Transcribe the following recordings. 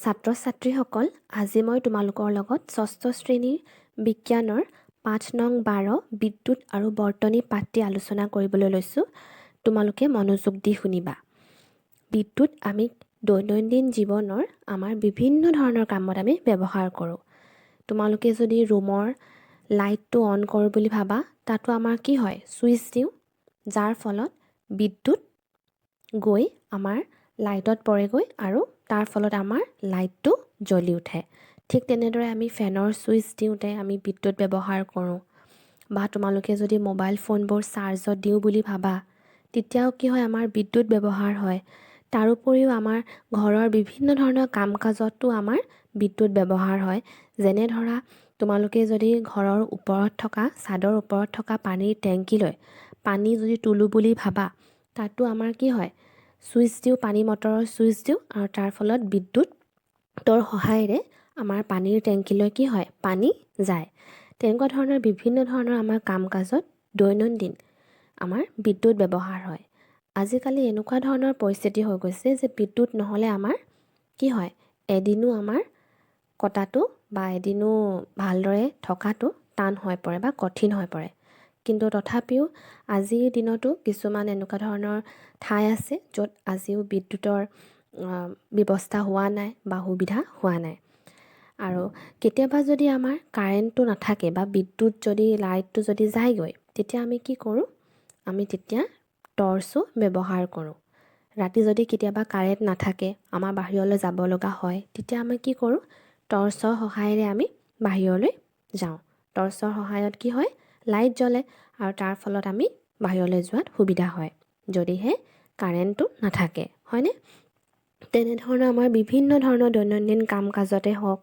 ছাত্ৰ-ছাত্ৰীসকল, আজি মই তোমালোকৰ লগত ষষ্ঠ শ্ৰেণীৰ বিজ্ঞানৰ ৫ নং ১২ বিদ্যুৎ আৰু বৰ্তনী পাঠটি আলোচনা কৰিবলৈ লৈছোঁ। তোমালোকে মনোযোগ দি শুনিবা। বিদ্যুৎ আমি দৈনন্দিন জীৱনৰ আমাৰ বিভিন্ন ধৰণৰ কামত আমি ব্যৱহাৰ কৰোঁ। তোমালোকে যদি ৰুমৰ লাইটটো অন কৰোঁ বুলি ভাবা, তাতো আমাৰ কি হয়? ছুইচ দিওঁ, যাৰ ফলত বিদ্যুৎ গৈ আমাৰ লাইটত পৰেগৈ আৰু তাৰ ফলত আমাৰ লাইটটো জ্বলি উঠে। ঠিক তেনেদৰে আমি ফেনৰ ছুইচ দিওঁতে আমি বিদ্যুৎ ব্যৱহাৰ কৰোঁ। বা তোমালোকে যদি মোবাইল ফোনবোৰ চাৰ্জত দিওঁ বুলি ভাবা, তেতিয়াও কি হয়? আমাৰ বিদ্যুৎ ব্যৱহাৰ হয়। তাৰোপৰিও আমাৰ ঘৰৰ বিভিন্ন ধৰণৰ কাম কাজতো আমাৰ বিদ্যুৎ ব্যৱহাৰ হয়। যেনে ধৰা, তোমালোকে যদি ঘৰৰ ওপৰত থকা ছাদৰ ওপৰত থকা পানীৰ টেংকিলৈ পানী যদি তোলোঁ বুলি ভাবা, তাতো আমাৰ কি হয়? ছুইচ দিওঁ, পানী মটৰৰ ছুইচ দিওঁ আৰু তাৰ ফলত বিদ্যুৎৰ সহায়েৰে আমাৰ পানীৰ টেংকিলৈ কি হয়? পানী যায়। তেনেকুৱা ধৰণৰ বিভিন্ন ধৰণৰ আমাৰ কাম কাজত দৈনন্দিন আমাৰ বিদ্যুৎ ব্যৱহাৰ হয়। আজিকালি এনেকুৱা ধৰণৰ পৰিস্থিতি হৈ গৈছে যে বিদ্যুৎ নহ'লে আমাৰ কি হয়? এদিনো আমাৰ কটাটো বা এদিনো ভালদৰে থকাটো টান হৈ পৰে বা কঠিন হৈ পৰে। কিন্তু তথাপিও আজিৰ দিনতো কিছুমান এনেকুৱা ধৰণৰ ঠাই আছে য'ত আজিও বিদ্যুৎৰ ব্যৱস্থা হোৱা নাই বা সুবিধা হোৱা নাই। আৰু কেতিয়াবা যদি আমাৰ কাৰেণ্টটো নাথাকে বা বিদ্যুৎ যদি লাইটটো যদি যায়গৈ, তেতিয়া আমি কি কৰোঁ? আমি তেতিয়া টৰ্চো ব্যৱহাৰ কৰোঁ। ৰাতি যদি কেতিয়াবা কাৰেণ্ট নাথাকে, আমাৰ বাহিৰলৈ যাব লগা হয়, তেতিয়া আমি কি কৰোঁ? টৰ্চৰ সহায়েৰে আমি বাহিৰলৈ যাওঁ। টৰ্চৰ সহায়ত কি হয়? লাইট জ্বলে আৰু তাৰ ফলত আমি বাহিৰলৈ যোৱাত সুবিধা হয়, যদিহে কাৰেণ্টটো নাথাকে, হয়নে? তেনেধৰণৰ আমাৰ বিভিন্ন ধৰণৰ দৈনন্দিন কাম কাজতে হওক,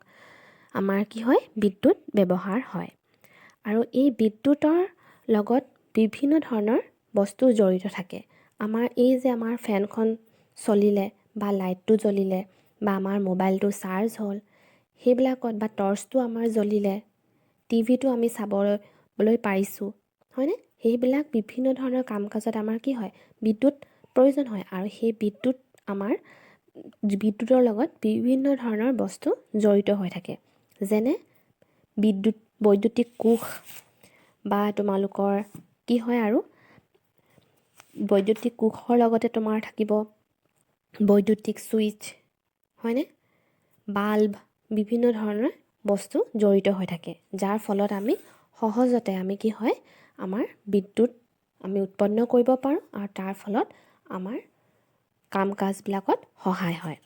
আমাৰ কি হয়? বিদ্যুৎ ব্যৱহাৰ হয়। আৰু এই বিদ্যুতৰ লগত বিভিন্ন ধৰণৰ বস্তু জড়িত থাকে। আমাৰ এই যে আমাৰ ফেনখন চলিলে বা লাইটটো জ্বলিলে বা আমাৰ মোবাইলটো চাৰ্জ হ'ল, সেইবিলাকত বা টৰ্চটো আমাৰ জ্বলিলে, টিভিটো আমি চাবলৈ পাৰিছোঁ, হয়নে? সেইবিলাক বিভিন্ন ধৰণৰ কাম কাজত আমাৰ কি হয়? বিদ্যুৎ প্ৰয়োজন হয়। আৰু সেই বিদ্যুতৰ লগত বিভিন্ন ধৰণৰ বস্তু জড়িত হৈ থাকে। যেনে বৈদ্যুতিক কোষ বা তোমালোকৰ কি হয়? আৰু বৈদ্যুতিক কোষৰ লগতে তোমাৰ থাকিব বৈদ্যুতিক ছুইচ, হয়নে? বাল্ব, বিভিন্ন ধৰণৰ বস্তু জড়িত হৈ থাকে, যাৰ ফলত আমি সহজতে আমি কি হয়? আমাৰ বিদ্যুৎ আমি উৎপন্ন কৰিব পাৰোঁ আৰু তাৰ ফলত আমাৰ কাম কাজবিলাকত সহায় হয়।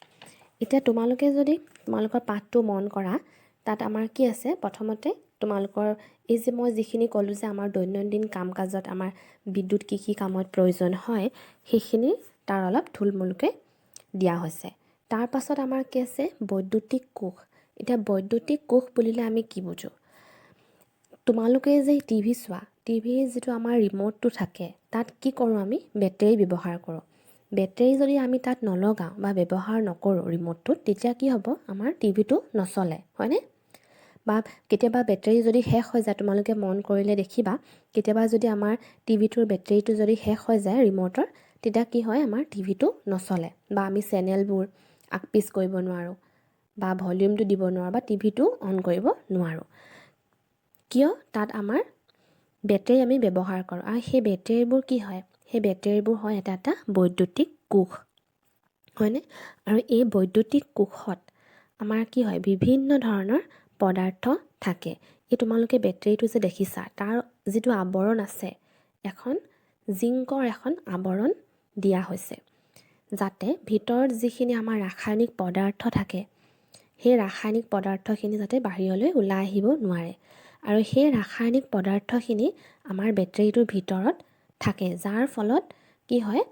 এতিয়া তোমালোকে যদি তোমালোকৰ পাঠটো মন কৰা, তাত আমাৰ কি আছে? প্ৰথমতে তোমালোকৰ এই যে মই যিখিনি ক'লোঁ যে আমাৰ দৈনন্দিন কাম কাজত আমাৰ বিদ্যুৎ কি কি কামত প্ৰয়োজন হয়, সেইখিনি তাৰ অলপ থুলমূলকৈ দিয়া হৈছে। তাৰ পাছত আমাৰ কি আছে? বৈদ্যুতিক কোষ। এতিয়া বৈদ্যুতিক কোষ বুলিলে আমি কি বুজোঁ? তোমালোকে যে টিভি চোৱা, টিভিৰ যিটো আমাৰ ৰিম'টটো থাকে, তাত কি কৰোঁ? আমি বেটেৰী ব্যৱহাৰ কৰোঁ। বেটেৰী যদি আমি তাত নলগাওঁ বা ব্যৱহাৰ নকৰোঁ ৰিম'টটোত, তেতিয়া কি হ'ব? আমাৰ টিভিটো নচলে, হয়নে? বা কেতিয়াবা বেটেৰী যদি শেষ হৈ যায়, তোমালোকে মন কৰিলে দেখিবা, কেতিয়াবা যদি আমাৰ টিভিটোৰ বেটেৰীটো যদি শেষ হৈ যায় ৰিম'টৰ, তেতিয়া কি হয়? আমাৰ টিভিটো নচলে বা আমি চেনেলবোৰ আগপিছ কৰিব নোৱাৰোঁ বা ভলিউমটো দিব নোৱাৰোঁ বা টিভিটো অন কৰিব নোৱাৰোঁ। কিয়? তাত আমাৰ বেটেৰী আমি ব্যৱহাৰ কৰোঁ। আৰু সেই বেটেৰীবোৰ কি হয়? সেই বেটেৰীবোৰ হয় এটা বৈদ্যুতিক কোষ, হয়নে? আৰু এই বৈদ্যুতিক কোষত আমাৰ কি হয়? বিভিন্ন ধৰণৰ পদাৰ্থ থাকে। এই তোমালোকে বেটেৰীটো যে দেখিছা, তাৰ যিটো আৱৰণ আছে, জিংকৰ এখন আৱৰণ দিয়া হৈছে, যাতে ভিতৰত যিখিনি আমাৰ ৰাসায়নিক পদাৰ্থ থাকে, সেই ৰাসায়নিক পদাৰ্থখিনি যাতে বাহিৰলৈ ওলাই আহিব নোৱাৰে। আৰু সেই ৰাসায়নিক পদাৰ্থখিনি আমাৰ বেটেৰীটোৰ ভিতৰত থাকে, যাৰ ফলত কি হয়?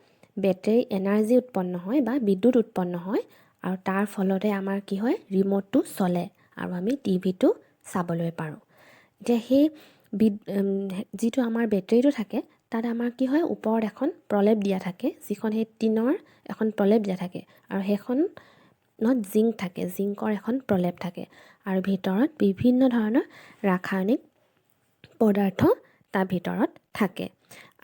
বেটেৰী এনাৰ্জি উৎপন্ন হয় বা বিদ্যুৎ উৎপন্ন হয়, আৰু তাৰ ফলতে আমাৰ কি হয়? ৰিম'টটো চলে আৰু আমি টিভিটো চাবলৈ পাৰোঁ। এতিয়া সেই যিটো আমাৰ বেটেৰীটো থাকে, তাত আমাৰ কি হয়? ওপৰত এখন প্ৰলেপ দিয়া থাকে, যিখন সেই টিনৰ এখন প্ৰলেপ দিয়া থাকে, আৰু সেইখনত জিংক থাকে, জিংকৰ এখন প্ৰলেপ থাকে, আৰু ভিতৰত বিভিন্ন ধৰণৰ ৰাসায়নিক পদাৰ্থ তাৰ ভিতৰত থাকে।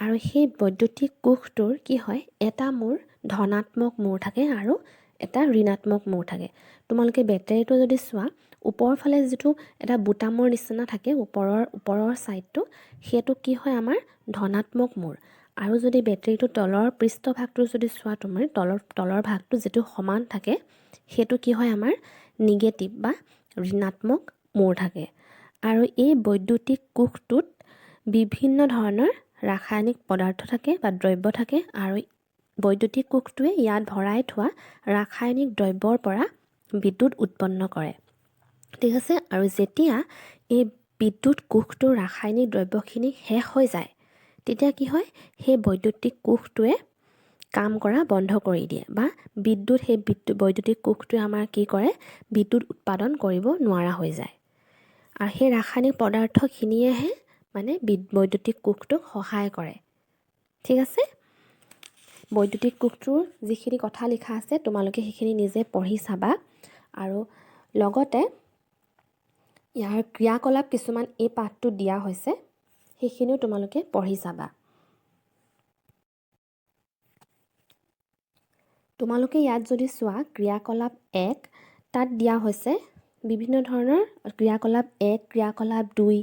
আৰু সেই বৈদ্যুতিক কোষটোৰ কি হয়? এটা মূৰ ধনাত্মক মূৰ থাকে আৰু এটা ঋণাত্মক মূৰ থাকে। তোমালোকে বেটেৰীটো যদি চোৱা, ওপৰৰ ফালে যিটো এটা বুটামৰ নিচিনা থাকে ওপৰৰ ছাইডটো, সেইটো কি হয় আমাৰ ধনাত্মক মূৰ। আৰু যদি বেটেৰীটো তলৰ পৃষ্ঠভাগটো যদি চোৱা তুমি, তলৰ ভাগটো যিটো সমান থাকে, সেইটো কি হয় আমাৰ নিগেটিভ বা ঋণাত্মক মূৰ থাকে। আৰু এই বৈদ্যুতিক কোষটোত বিভিন্ন ধৰণৰ ৰাসায়নিক পদাৰ্থ থাকে বা দ্ৰব্য থাকে, আৰু বৈদ্যুতিক কোষটোৱে ইয়াত ভৰাই থোৱা ৰাসায়নিক দ্ৰব্যৰ পৰা বিদ্যুৎ উৎপন্ন কৰে। ঠিক আছে। আৰু যেতিয়া এই বিদ্যুৎ কোষটোৰ ৰাসায়নিক দ্ৰব্যখিনি শেষ হৈ যায়, তেতিয়া কি হয়, সেই বৈদ্যুতিক কোষটোৱে কাম কৰা বন্ধ কৰি দিয়ে, বা সেই বৈদ্যুতিক কোষটোৱে আমাৰ কি কৰে, বিদ্যুৎ উৎপাদন কৰিব নোৱাৰা হৈ যায়। আৰু সেই ৰাসায়নিক পদাৰ্থখিনিয়েহে মানে বৈদ্যুতিক কোষটোক সহায় কৰে। ঠিক আছে। বৈদ্যুতিক কোষটোৰ যিখিনি কথা লিখা আছে তোমালোকে সেইখিনি নিজে পঢ়ি চাবা। আৰু লগতে ইয়াৰ ক্ৰিয়াকলাপ কিছুমান এই পাঠটোত দিয়া হৈছে, সেইখিনিও তোমালোকে পঢ়ি চাবা। তোমালোকে ইয়াত যদি চোৱা ক্ৰিয়াকলাপ 1, তাত দিয়া হৈছে বিভিন্ন ধৰণৰ ক্ৰিয়াকলাপ 1, ক্ৰিয়াকলাপ 2,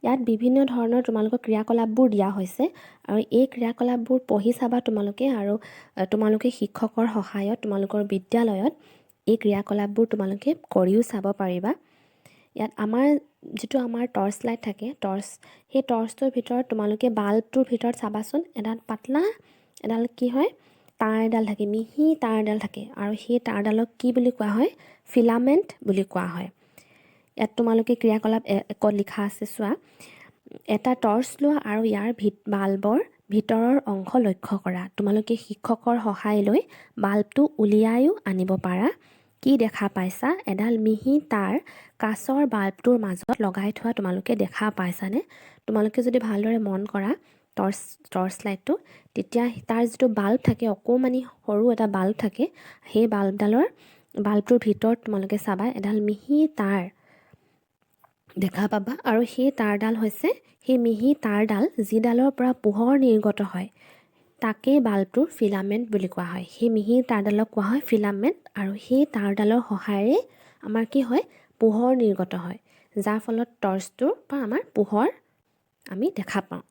ইয়াত বিভিন্ন ধৰণৰ তোমালোকৰ ক্ৰিয়াকলাপবোৰ দিয়া হৈছে। আৰু এই ক্ৰিয়াকলাপবোৰ পঢ়ি চাবা তোমালোকে, আৰু তোমালোকে শিক্ষকৰ সহায়ত তোমালোকৰ বিদ্যালয়ত এই ক্ৰিয়াকলাপবোৰ তোমালোকে কৰিও চাব পাৰিবা। ইয়াত যিটো আমাৰ টৰ্চ লাইট থাকে, সেই টৰ্চটোৰ ভিতৰত তোমালোকে বাল্বটোৰ ভিতৰত চাবাচোন, এডাল পাতলা এডাল কি হয়, তাঁৰ এডাল থাকে, মিহি তাঁৰ এডাল থাকে, আৰু সেই তাঁৰডালক কি বুলি কোৱা হয়, ফিলামেণ্ট বুলি কোৱা হয়। ইয়াত তোমালোকে ক্ৰিয়াকলাপ 1ত লিখা আছে চোৱা, এটা টৰ্চ লোৱা আৰু ইয়াৰ বাল্বৰ ভিতৰৰ অংশ লক্ষ্য কৰা। তোমালোকে শিক্ষকৰ সহায় লৈ বাল্বটো উলিয়াইও আনিব পাৰা। কি দেখা পাইছা, এডাল মিহি তাঁৰ কাঁচৰ বাল্বটোৰ মাজত লগাই থোৱা তোমালোকে দেখা পাইছানে? তোমালোকে যদি ভালদৰে মন কৰা টৰ্চ লাইটটো, তেতিয়া তাৰ যিটো বাল্ব থাকে, অকণমানি সৰু এটা বাল্ব থাকে, সেই বাল্বটোৰ ভিতৰত তোমালোকে চাবা এডাল মিহি তাঁৰ দেখা পাবা। আৰু সেই তাঁৰডাল হৈছে, সেই মিহি তাঁৰডাল যিডালৰ পৰা পোহৰ নিৰ্গত হয়, তাকেই বাল্বটোৰ ফিলামেণ্ট বুলি কোৱা হয়। সেই মিহি তাঁৰডালক কোৱা হয় ফিলামেণ্ট। আৰু সেই তাঁৰডালৰ সহায়েৰে আমাৰ কি হয়, পোহৰ নিৰ্গত হয়, যাৰ ফলত টৰ্চটোৰ পৰা আমাৰ পোহৰ আমি দেখা পাওঁ।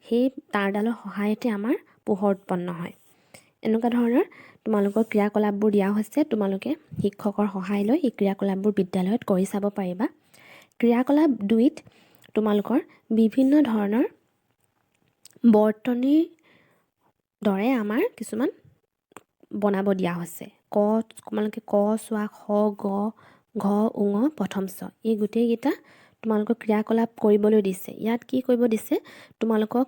সেই তাঁৰডালৰ সহায়তে আমাৰ পোহৰ উৎপন্ন হয়। এনেকুৱা ধৰণৰ তোমালোকৰ ক্ৰিয়াকলাপবোৰ দিয়া হৈছে। তোমালোকে শিক্ষকৰ সহায় লৈ এই ক্ৰিয়াকলাপবোৰ বিদ্যালয়ত কৰি চাব পাৰিবা। ক্ৰিয়াকলাপ 2ত তোমালোকৰ বিভিন্ন ধৰণৰ বৰ্তনীৰ দৰে আমাৰ কিছুমান বনাব দিয়া হৈছে। তোমালোকে ক চোৱা, খ, গ, ঘ, ঙ, প্ৰথম চ, এই গোটেইকেইটা তোমালোকক ক্ৰিয়াকলাপ কৰিবলৈ দিছে। ইয়াত কি কৰিব দিছে, তোমালোকক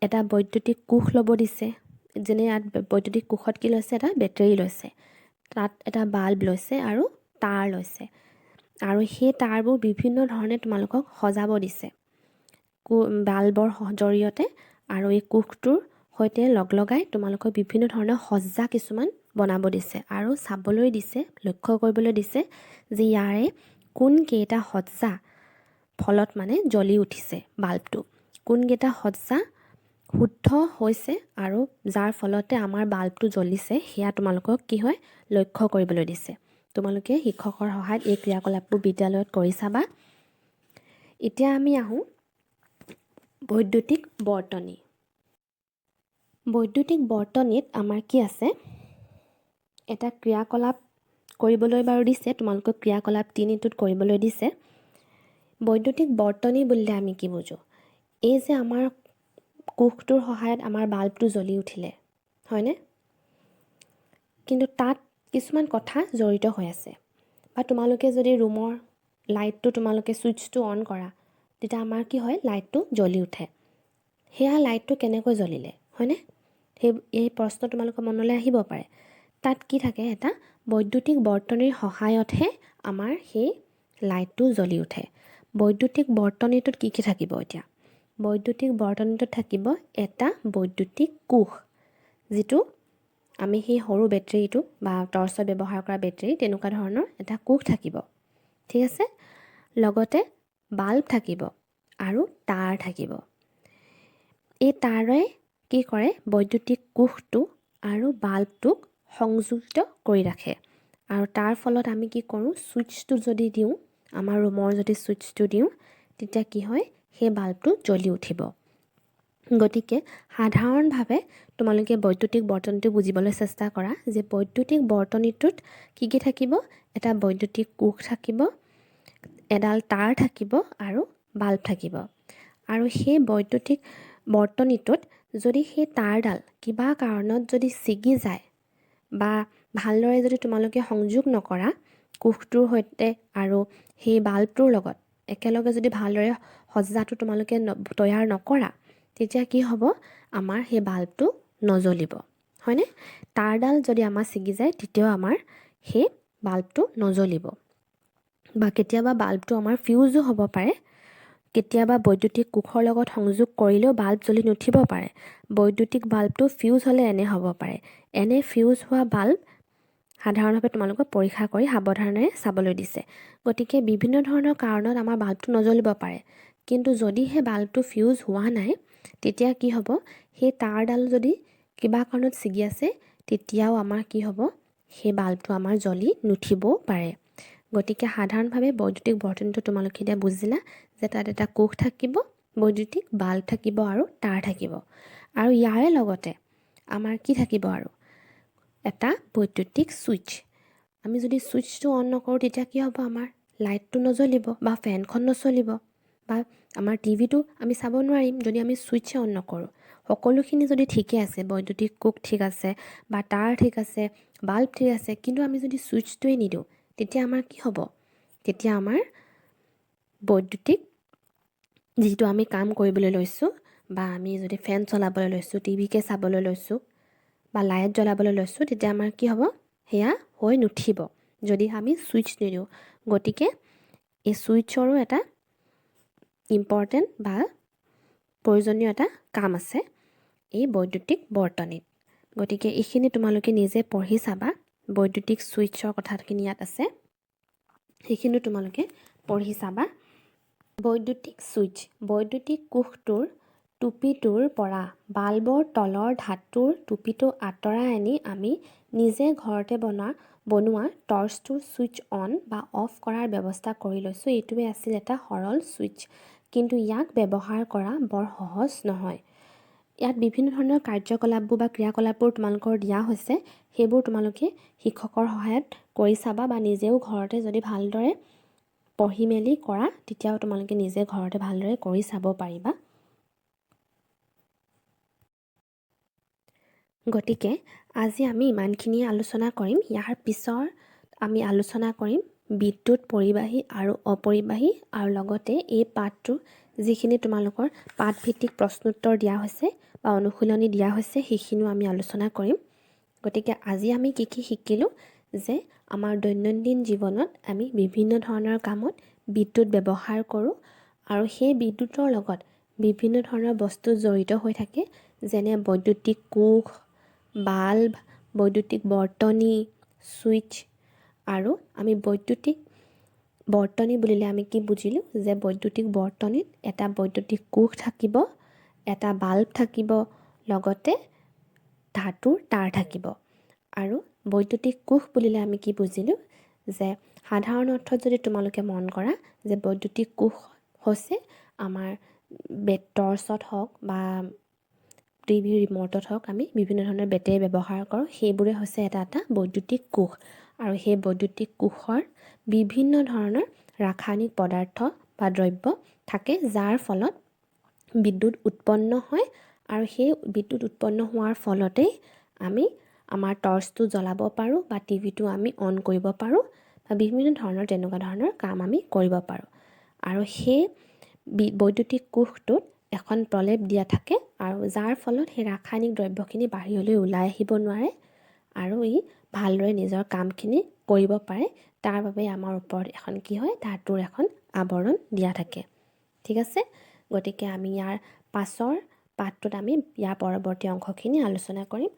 এটা বৈদ্যুতিক কোষ ল'ব দিছে। যেনে ইয়াত বৈদ্যুতিক কোষত কি লৈছে, এটা বেটেৰী লৈছে, তাত এটা বাল্ব লৈছে আৰু তাঁৰ লৈছে। আৰু সেই তাঁৰবোৰ বিভিন্ন ধৰণে তোমালোকক সজাব দিছে বাল্বৰ জৰিয়তে। আৰু এই কোষটোৰ সৈতে লগাই তোমালোকক বিভিন্ন ধৰণৰ সজ্জা কিছুমান বনাব দিছে, আৰু চাবলৈ দিছে, লক্ষ্য কৰিবলৈ দিছে যে ইয়াৰে কোনকেইটা সজ্জা ফলত মানে জ্বলি উঠিছে বাল্বটো, কোনকেইটা সজ্জা শুদ্ধ হৈছে আৰু যাৰ ফলতে আমাৰ বাল্বটো জ্বলিছে, সেয়া তোমালোকক কি হয়, লক্ষ্য কৰিবলৈ দিছে। তোমালোকে শিক্ষকৰ সহায়ত এই ক্ৰিয়াকলাপবোৰ বিদ্যালয়ত কৰি চাবা। এতিয়া আমি আহোঁ বৈদ্যুতিক বৰ্তনী। বৈদ্যুতিক বৰ্তনীত আমাৰ কি আছে, এটা ক্ৰিয়াকলাপ কৰিবলৈ বাৰু দিছে, তোমালোকক ক্ৰিয়াকলাপ 3টোত কৰিবলৈ দিছে। বৈদ্যুতিক বৰ্তনী বুলিলে আমি কি বুজোঁ, এই যে আমাৰ কোষটোৰ সহায়ত আমাৰ বাল্বটো জ্বলি উঠিলে, হয়নে? কিন্তু তাত কিছুমান কথা জড়িত হৈ আছে। বা তোমালোকে যদি ৰুমৰ লাইটটো তোমালোকে ছুইচটো অন কৰা, তেতিয়া আমাৰ কি হয়, লাইটটো জ্বলি উঠে। সেয়া লাইটটো কেনেকৈ জ্বলিলে, হয়নে? এই প্ৰশ্ন তোমালোকৰ মনলৈ আহিব পাৰে। তাত কি থাকে, এটা বৈদ্যুতিক বৰ্তনীৰ সহায়তহে আমাৰ সেই লাইটটো জ্বলি উঠে। বৈদ্যুতিক বৰ্তনীটোত কি কি থাকিব এতিয়া? বৈদ্যুতিক বৰ্তনীটোত থাকিব এটা বৈদ্যুতিক কোষ, যিটো আমি সেই সৰু বেটেৰীটো বা টৰ্চত ব্যৱহাৰ কৰা বেটেৰী, তেনেকুৱা ধৰণৰ এটা কোষ থাকিব। ঠিক আছে। লগতে বাল্ব থাকিব আৰু তাঁৰ থাকিব। এই তাঁৰে কি কৰে, বৈদ্যুতিক কোষটো আৰু বাল্বটোক সংযুক্ত কৰি ৰাখে। আৰু তাৰ ফলত আমি কি কৰোঁ, ছুইচটো যদি দিওঁ, আমাৰ ৰুমৰ যদি ছুইচটো দিওঁ, তেতিয়া কি হয়, সেই বাল্বটো জ্বলি উঠিব। গতিকে সাধাৰণভাৱে তোমালোকে বৈদ্যুতিক বৰ্তনীটো বুজিবলৈ চেষ্টা কৰা যে বৈদ্যুতিক বৰ্তনীটোত কি কি থাকিব, এটা বৈদ্যুতিক কোষ থাকিব, এডাল তাঁৰ থাকিব আৰু বাল্ব থাকিব। আৰু সেই বৈদ্যুতিক বৰ্তনীটোত যদি সেই তাঁৰডাল কিবা কাৰণত যদি ছিগি যায় বা ভালদৰে যদি তোমালোকে সংযোগ নকৰা কোষটোৰ সৈতে আৰু সেই বাল্বটোৰ লগত একেলগে যদি ভালদৰে সজ্জাটো তোমালোকে তৈয়াৰ নকৰা, তেতিয়া কি হ'ব, আমাৰ সেই বাল্বটো নজ্বলিব, হয়নে? তাঁৰডাল যদি আমাৰ ছিগি যায়, তেতিয়াও আমাৰ সেই বাল্বটো নজ্বলিব। বা কেতিয়াবা বাল্বটো আমাৰ ফিউজো হ'ব পাৰে। কেতিয়াবা বৈদ্যুতিক কোষৰ লগত সংযোগ কৰিলেও বাল্ব জ্বলি নুঠিব পাৰে। বৈদ্যুতিক বাল্বটো ফিউজ হ'লে এনে হ'ব পাৰে। এনে ফিউজ হোৱা বাল্ব সাধাৰণভাৱে তোমালোকক পৰীক্ষা কৰি সাৱধানেৰে চাবলৈ দিছে। গতিকে বিভিন্ন ধৰণৰ কাৰণত আমাৰ বাল্বটো নজ্বলিব পাৰে। কিন্তু যদিহে বাল্বটো ফিউজ হোৱা নাই, তেতিয়া কি হ'ব, সেই তাঁৰডাল যদি কিবা কাৰণত ছিগি আছে, তেতিয়াও আমাৰ কি হ'ব, সেই বাল্বটো আমাৰ জ্বলি নুঠিবও পাৰে। গতিকে সাধাৰণভাৱে বৈদ্যুতিক বৰ্তনীটো তোমালোকে এতিয়া বুজিলা যে তাত এটা কোষ থাকিব, বৈদ্যুতিক বাল্ব থাকিব আৰু তাঁৰ থাকিব। আৰু ইয়াৰে লগতে আমাৰ কি থাকিব, আৰু এটা বৈদ্যুতিক ছুইচ। আমি যদি ছুইচটো অন নকৰোঁ, তেতিয়া কি হ'ব, আমাৰ লাইটটো নজ্বলিব বা ফেনখন নচলিব বা আমাৰ টিভিটো আমি চাব নোৱাৰিম যদি আমি ছুইচে অন নকৰোঁ। সকলোখিনি যদি ঠিকে আছে, বৈদ্যুতিক কোষ ঠিক আছে বা তাঁৰ ঠিক আছে, বাল্ব ঠিক আছে, কিন্তু আমি যদি ছুইচটোৱে নিদিওঁ, তেতিয়া আমাৰ কি হ'ব, তেতিয়া আমাৰ বৈদ্যুতিক যিটো আমি কাম কৰিবলৈ লৈছোঁ বা আমি যদি ফেন চলাবলৈ লৈছোঁ, টিভিকে চাবলৈ লৈছোঁ বা লাইট জ্বলাবলৈ লৈছোঁ, তেতিয়া আমাৰ কি হ'ব, সেয়া হৈ নুঠিব যদি আমি ছুইচ নিদিওঁ। গতিকে এই ছুইচৰো এটা ইম্পৰ্টেণ্ট বা প্ৰয়োজনীয় এটা কাম আছে এই বৈদ্যুতিক বৰ্তনীত। গতিকে এইখিনি তোমালোকে নিজে পঢ়ি চাবা। বৈদ্যুতিক ছুইচৰ কথাখিনি ইয়াত আছে, সেইখিনি তোমালোকে পঢ়ি চাবা। বৈদ্যুতিক ছুইচ, বৈদ্যুতিক কোষটোৰ টুপিটোৰ পৰা বাল্বৰ তলৰ ধাতুৰ টুপিটো আঁতৰাই আনি আমি নিজে ঘৰতে বনোৱা টৰ্চটোৰ ছুইচ অন বা অফ কৰাৰ ব্যৱস্থা কৰি লৈছোঁ। এইটোৱে আছিল এটা সৰল ছুইচ, কিন্তু ইয়াক ব্যৱহাৰ কৰা বৰ সহজ নহয়। ইয়াত বিভিন্ন ধৰণৰ কাৰ্যকলাপবোৰ বা ক্ৰিয়াকলাপবোৰ তোমালোকৰ দিয়া হৈছে, সেইবোৰ তোমালোকে শিক্ষকৰ সহায়ত কৰি চাবা বা নিজেও ঘৰতে যদি ভালদৰে পঢ়ি মেলি কৰা, তেতিয়াও তোমালোকে নিজে ঘৰতে ভালদৰে কৰি চাব পাৰিবা। গতিকে আজি আমি ইমানখিনিয়ে আলোচনা কৰিম। ইয়াৰ পিছৰ আমি আলোচনা কৰিম বিদ্যুৎ পৰিবাহী আৰু অপৰিবাহী, আৰু লগতে এই পাঠটো যিখিনি তোমালোকৰ পাঠভিত্তিক প্ৰশ্নোত্তৰ দিয়া হৈছে বা অনুশীলনী দিয়া হৈছে, সেইখিনিও আমি আলোচনা কৰিম। গতিকে আজি আমি কি কি শিকিলোঁ, যে আমাৰ দৈনন্দিন জীৱনত আমি বিভিন্ন ধৰণৰ কামত বিদ্যুৎ ব্যৱহাৰ কৰোঁ আৰু সেই বিদ্যুতৰ লগত বিভিন্ন ধৰণৰ বস্তু জড়িত হৈ থাকে, যেনে বৈদ্যুতিক কোষ, বাল্ব, বৈদ্যুতিক বৰ্তনী, ছুইচ। আৰু আমি বৈদ্যুতিক বৰ্তনী বুলিলে আমি কি বুজিলোঁ, যে বৈদ্যুতিক বৰ্তনীত এটা বৈদ্যুতিক কোষ থাকিব, এটা বাল্ব থাকিব, লগতে ধাতুৰ তাঁৰ থাকিব। আৰু বৈদ্যুতিক কোষ বুলিলে আমি কি বুজিলোঁ, যে সাধাৰণ অৰ্থত যদি তোমালোকে মন কৰা, যে বৈদ্যুতিক কোষ হৈছে আমাৰ টৰ্চত হওক বা টিভি ৰিম'টত হওক আমি বিভিন্ন ধৰণৰ বেটেৰী ব্যৱহাৰ কৰোঁ, সেইবোৰে হৈছে এটা এটা বৈদ্যুতিক কোষ। আৰু সেই বৈদ্যুতিক কোষৰ বিভিন্ন ধৰণৰ ৰাসায়নিক পদাৰ্থ বা দ্ৰব্য থাকে, যাৰ ফলত বিদ্যুৎ উৎপন্ন হয়। আৰু সেই বিদ্যুৎ উৎপন্ন হোৱাৰ ফলতেই আমি আমাৰ টৰ্চটো জ্বলাব পাৰোঁ বা টিভিটো আমি অন কৰিব পাৰোঁ বা বিভিন্ন ধৰণৰ তেনেকুৱা ধৰণৰ কাম আমি কৰিব পাৰোঁ। আৰু সেই বৈদ্যুতিক কোষটোত এখন প্ৰলেপ দিয়া থাকে, আৰু যাৰ ফলত সেই ৰাসায়নিক দ্ৰব্যখিনি বাহিৰলৈ ওলাই আহিব নোৱাৰে আৰু ই ভালদৰে নিজৰ কামখিনি কৰিব পাৰে। তাৰ বাবে আমাৰ ওপৰত এখন কি হয়, ধাতুৰ এখন আৱৰণ দিয়া থাকে। ঠিক আছে, গতিকে আমি ইয়াৰ পাছৰ পাঠটোত আমি ইয়াৰ পৰৱৰ্তী অংশখিনি আলোচনা কৰিম।